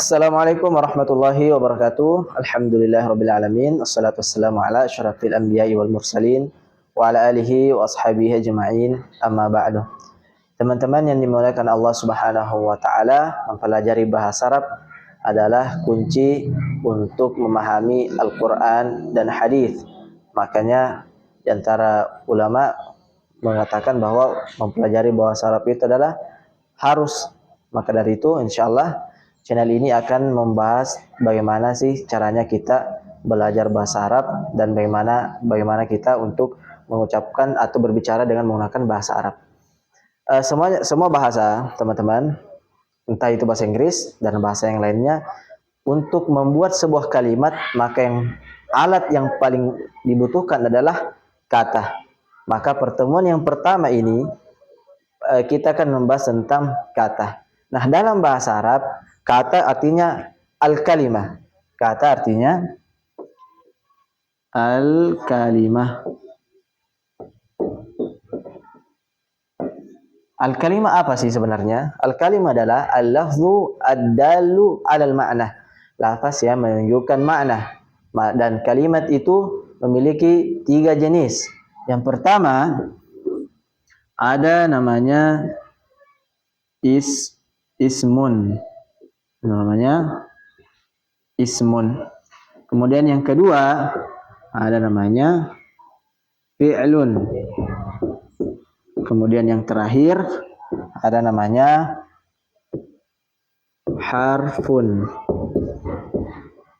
Assalamualaikum warahmatullahi wabarakatuh. Alhamdulillahirabbil alamin. Wassalatu wassalamu ala asyrafil anbiya'i wal mursalin wa ala alihi wa ashabihi ajma'in. Amma ba'du. Teman-teman yang dimuliakan Allah Subhanahu wa taala, mempelajari bahasa Arab adalah kunci untuk memahami Al-Qur'an dan hadis. Makanya di antara ulama mengatakan bahwa mempelajari bahasa Arab itu adalah harus. Maka dari itu insyaallah channel ini akan membahas bagaimana sih caranya kita belajar bahasa Arab dan bagaimana kita untuk mengucapkan atau berbicara dengan menggunakan bahasa Arab. Semua bahasa, teman-teman, entah itu bahasa Inggris dan bahasa yang lainnya, untuk membuat sebuah kalimat, maka alat yang paling dibutuhkan adalah kata. Maka pertemuan yang pertama ini kita akan membahas tentang kata. Nah, dalam bahasa Arab, kata artinya al-kalimah. Kata artinya al-kalimah. Al-kalimah apa sih sebenarnya? Al-kalimah adalah al-lafzu ad-dallu 'alal ma'na. Lafaz yang menunjukkan makna. Dan kalimat itu memiliki 3 jenis. Yang pertama ada namanya ismun. Namanya ismun. Kemudian yang kedua ada namanya fi'lun. Kemudian yang terakhir ada namanya harfun.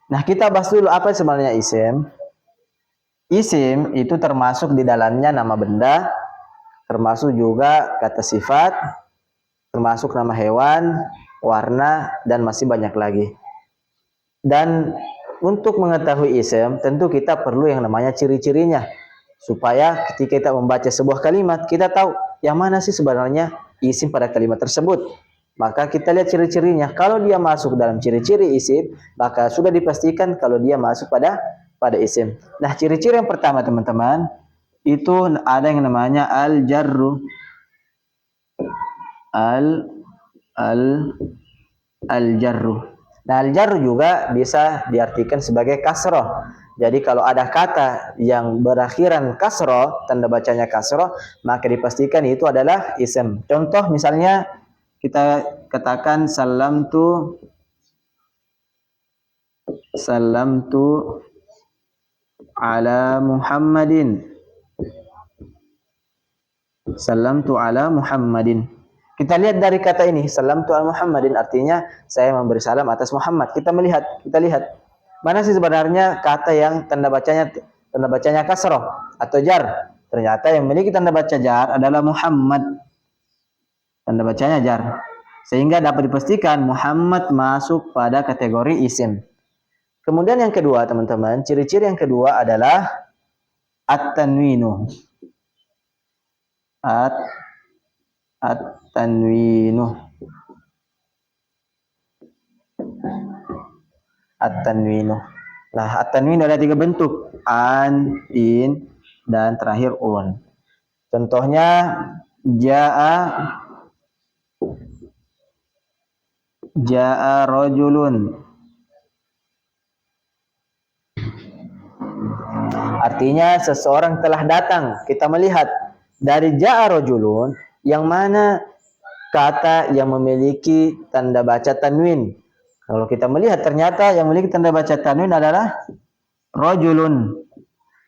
Nah, kita bahas dulu apa sebenarnya isim. Isim itu termasuk di dalamnya nama benda, termasuk juga kata sifat, termasuk nama hewan, warna, dan masih banyak lagi. Dan untuk mengetahui isim, tentu kita perlu yang namanya ciri-cirinya. Supaya ketika kita membaca sebuah kalimat, kita tahu yang mana sih sebenarnya isim pada kalimat tersebut. Maka kita lihat ciri-cirinya. Kalau dia masuk dalam ciri-ciri isim, maka sudah dipastikan kalau dia masuk pada isim. Nah, ciri-ciri yang pertama, teman-teman, itu ada yang namanya al-jarru. Al-jarru. Nah, al-jarru juga bisa diartikan sebagai kasroh. Jadi kalau ada kata yang berakhiran kasroh, tanda bacanya kasroh, maka dipastikan itu adalah isim. Contoh misalnya kita katakan salamtu ala Muhammadin. Salamtu ala Muhammadin. Kita lihat dari kata ini, salamtu ala Muhammadin, artinya saya memberi salam atas Muhammad. Kita lihat mana sih sebenarnya kata yang tanda bacanya kasroh atau jar. Ternyata yang memiliki tanda baca jar adalah Muhammad. Tanda bacanya jar. Sehingga dapat dipastikan Muhammad masuk pada kategori isim. Kemudian yang kedua, teman-teman, ciri-ciri yang kedua adalah at-tanwinu. At-tanwinu. At-tanwinu. Nah, at-tanwinu ada 3 bentuk. An, in, dan terakhir un. Contohnya Ja'a rajulun. Artinya seseorang telah datang. Kita melihat dari ja'a rajulun yang mana kata yang memiliki tanda baca tanwin. Kalau kita melihat ternyata yang memiliki tanda baca tanwin adalah rajulun.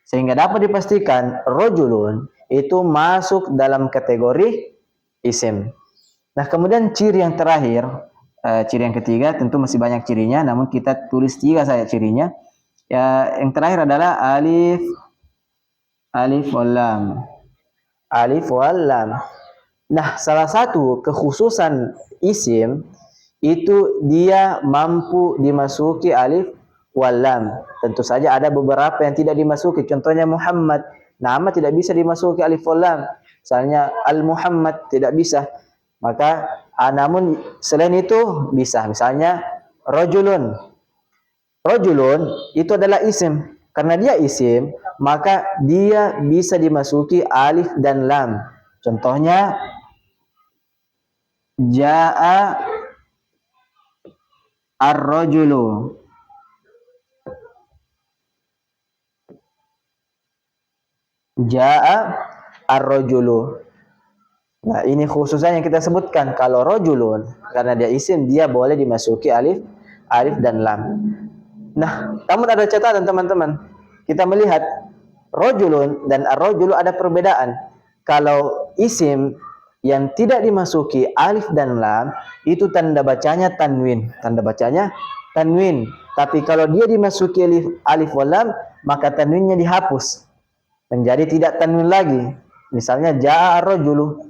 Sehingga dapat dipastikan rajulun itu masuk dalam kategori isim. Nah, kemudian ciri yang terakhir, ciri yang ketiga, tentu masih banyak cirinya, namun kita tulis 3 saja cirinya. Ya, yang terakhir adalah alif wal lam. Alif wal lam. Nah, salah satu kekhususan isim itu dia mampu dimasuki alif wal lam. Tentu saja ada beberapa yang tidak dimasuki. Contohnya Muhammad. Nama tidak bisa dimasuki alif wal lam. Misalnya Al-Muhammad tidak bisa. Maka namun selain itu bisa. Misalnya rajulun. Rajulun itu adalah isim. Karena dia isim, maka dia bisa dimasuki alif dan lam. Contohnya Ja'a ar-rajulu. Ja'a ar-rajulu. Nah, ini khususnya yang kita sebutkan. Kalau rojulun, karena dia isim, dia boleh dimasuki alif dan lam. Nah, namun ada catatan teman-teman. Kita melihat rojulun dan ar-rojulu ada perbedaan. Kalau isim yang tidak dimasuki alif dan lam, itu tanda bacanya tanwin. Tanda bacanya tanwin. Tapi kalau dia dimasuki alif wal lam, maka tanwinnya dihapus. Menjadi tidak tanwin lagi. Misalnya ja'a ar-rajulu,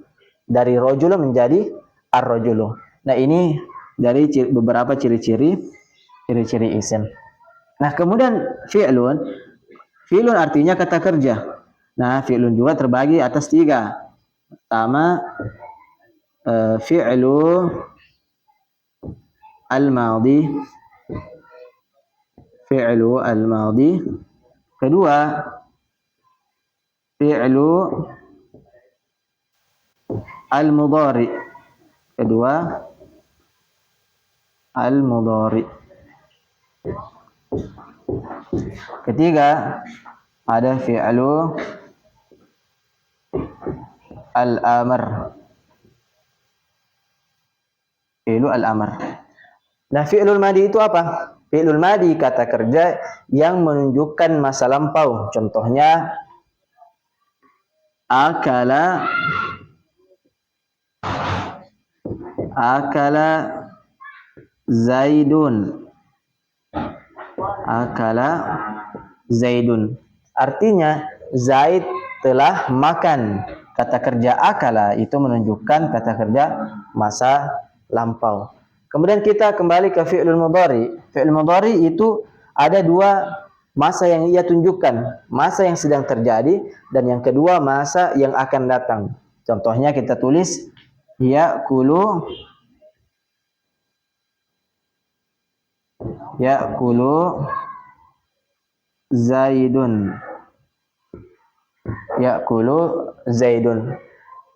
dari rojulu menjadi ar-rajulu. Nah, ini dari beberapa ciri-ciri isim. Nah, kemudian fi'lun artinya kata kerja. Nah, fi'lun juga terbagi atas 3. Pertama, fi'lu al-madhi. Fi'lu al-madhi. Kedua, fi'lu al-mudhari. Kedua, al-mudhari. Ketiga, ada fi'lu al-amr. Fi'lu al-amr. Nah, fi'lul madi itu apa? Fi'lul madi kata kerja yang menunjukkan masa lampau. Contohnya akala Zaidun. Akala Zaidun. Artinya Zaid telah makan. Kata kerja akala itu menunjukkan kata kerja masa lampau. Kemudian kita kembali ke fi'lul mudhari. Fi'lul mudhari itu ada 2 masa yang ia tunjukkan. Masa yang sedang terjadi dan yang kedua masa yang akan datang. Contohnya kita tulis ya'kulu Zaidun. Ya'kulu Zaidun.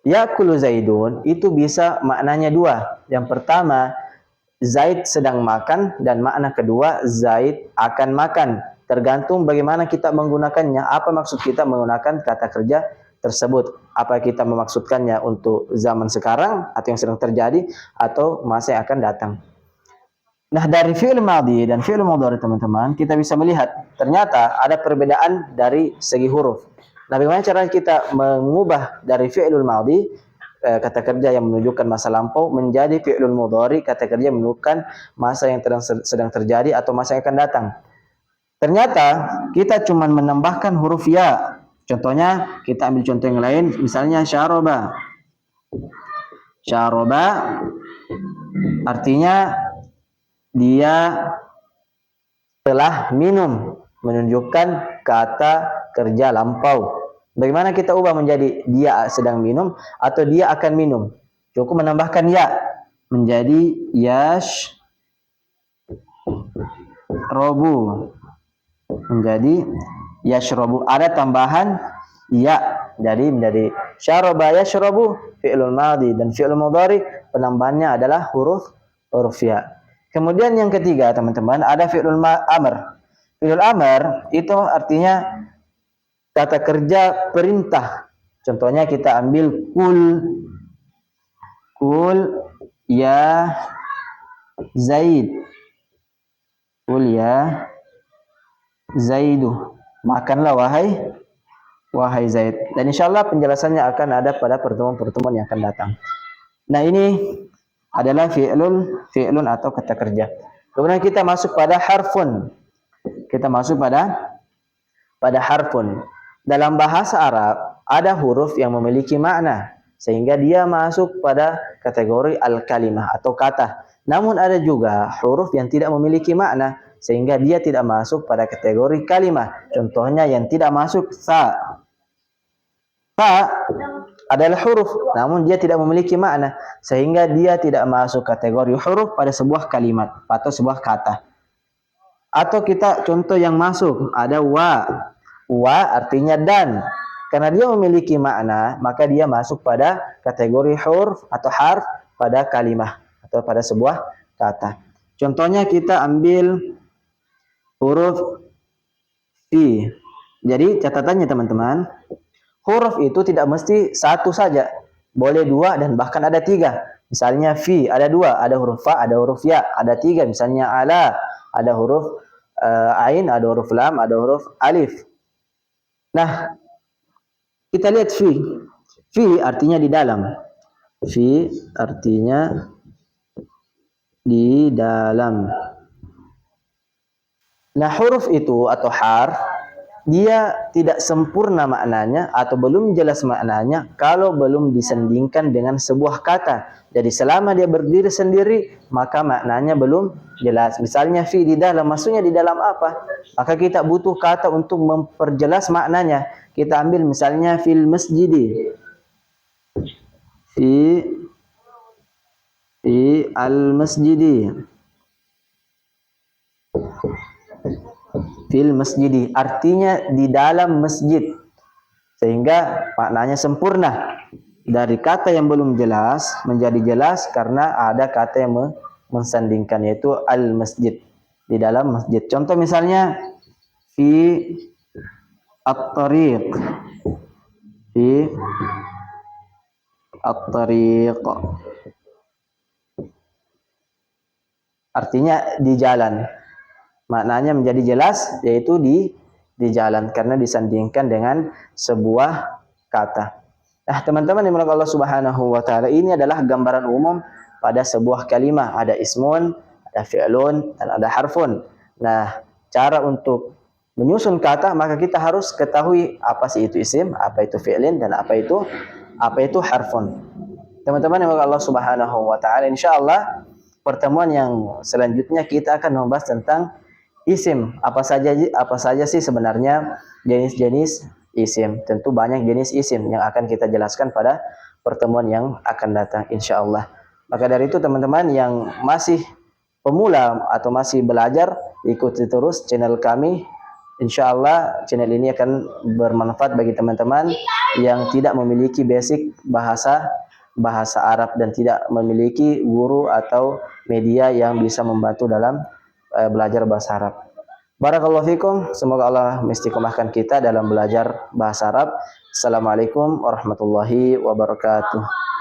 Ya'kulu Zaidun itu bisa maknanya 2. Yang pertama, Zaid sedang makan, dan makna kedua, Zaid akan makan. Tergantung bagaimana kita menggunakannya. Apa maksud kita menggunakan kata kerja tersebut? Apa kita memaksudkannya untuk zaman sekarang atau yang sedang terjadi atau masa yang akan datang? Nah, dari fi'il madhi dan fi'il mudhari teman-teman, kita bisa melihat ternyata ada perbedaan dari segi huruf. Nah, bagaimana cara kita mengubah dari fi'ilul madhi, kata kerja yang menunjukkan masa lampau, menjadi fi'ilul mudhari, kata kerja yang menunjukkan masa yang sedang terjadi atau masa yang akan datang. Ternyata kita cuma menambahkan huruf ya. Contohnya, kita ambil contoh yang lain, misalnya syaroba. Syaroba artinya dia telah minum, menunjukkan kata kerja lampau. Bagaimana kita ubah menjadi dia sedang minum atau dia akan minum? Cukup menambahkan ya menjadi yashrobu. Menjadi yashrobu. Ada tambahan ya. Jadi menjadi syaroba yashrobu fi'lul madhi, dan fi'lul mudhari penambahannya adalah huruf ya. Kemudian yang ketiga teman-teman, ada fi'lul amr. Fi'lul amr itu artinya kata kerja perintah. Contohnya kita ambil kul ya Zaid. Kul ya Zaidu. Makanlah wahai Zaid. Dan insyaallah penjelasannya akan ada pada pertemuan-pertemuan yang akan datang. Nah, ini adalah fi'lun atau kata kerja. Kemudian kita masuk pada harfun. Kita masuk pada harfun. Dalam bahasa Arab ada huruf yang memiliki makna sehingga dia masuk pada kategori al-kalimah atau kata. Namun ada juga huruf yang tidak memiliki makna sehingga dia tidak masuk pada kategori kalimah. Contohnya yang tidak masuk sa. Fa adalah huruf, namun dia tidak memiliki makna, sehingga dia tidak masuk kategori huruf pada sebuah kalimat atau sebuah kata. Atau kita contoh yang masuk, ada wa. Wa artinya dan. Karena dia memiliki makna, maka dia masuk pada kategori huruf atau harf pada kalimat atau pada sebuah kata. Contohnya kita ambil huruf fi. Jadi catatannya teman-teman, huruf itu tidak mesti satu saja, boleh dua dan bahkan ada tiga. Misalnya fi ada dua, ada huruf fa, ada huruf ya, ada tiga. Misalnya ala, ada huruf ain, ada huruf lam, ada huruf alif. Nah, kita lihat fi. Fi artinya di dalam. Fi artinya di dalam. Nah, huruf itu atau harf dia tidak sempurna maknanya atau belum jelas maknanya kalau belum disandingkan dengan sebuah kata. Jadi selama dia berdiri sendiri maka maknanya belum jelas. Misalnya fi di dalam, maksudnya di dalam apa? Maka kita butuh kata untuk memperjelas maknanya. Kita ambil misalnya fil masjidi. Fi al masjidi. Fil masjidi artinya di dalam masjid, sehingga maknanya sempurna. Dari kata yang belum jelas menjadi jelas karena ada kata yang mensandingkan, yaitu al masjid, di dalam masjid. Contoh misalnya fi at-tariq. Fi at-tariq artinya di jalan. Maknanya menjadi jelas, yaitu di jalan karena disandingkan dengan sebuah kata. Nah, teman-teman yang dimuliakan Allah Subhanahu wa taala, ini adalah gambaran umum pada sebuah kalimat. Ada ismun, ada fi'lun, dan ada harfun. Nah, cara untuk menyusun kata maka kita harus ketahui apa sih itu isim, apa itu fi'lin, dan apa itu harfun. Teman-teman yang dimuliakan Allah Subhanahu wa taala, insyaallah pertemuan yang selanjutnya kita akan membahas tentang isim. Apa saja sih sebenarnya jenis-jenis isim? Tentu banyak jenis isim yang akan kita jelaskan pada pertemuan yang akan datang insyaallah. Maka dari itu teman-teman yang masih pemula atau masih belajar, ikuti terus channel kami. Insyaallah channel ini akan bermanfaat bagi teman-teman yang tidak memiliki basic bahasa Arab dan tidak memiliki guru atau media yang bisa membantu dalam belajar bahasa Arab. Barakallahu fikum, semoga Allah mengistiqomahkan kita dalam belajar bahasa Arab. Assalamualaikum warahmatullahi wabarakatuh.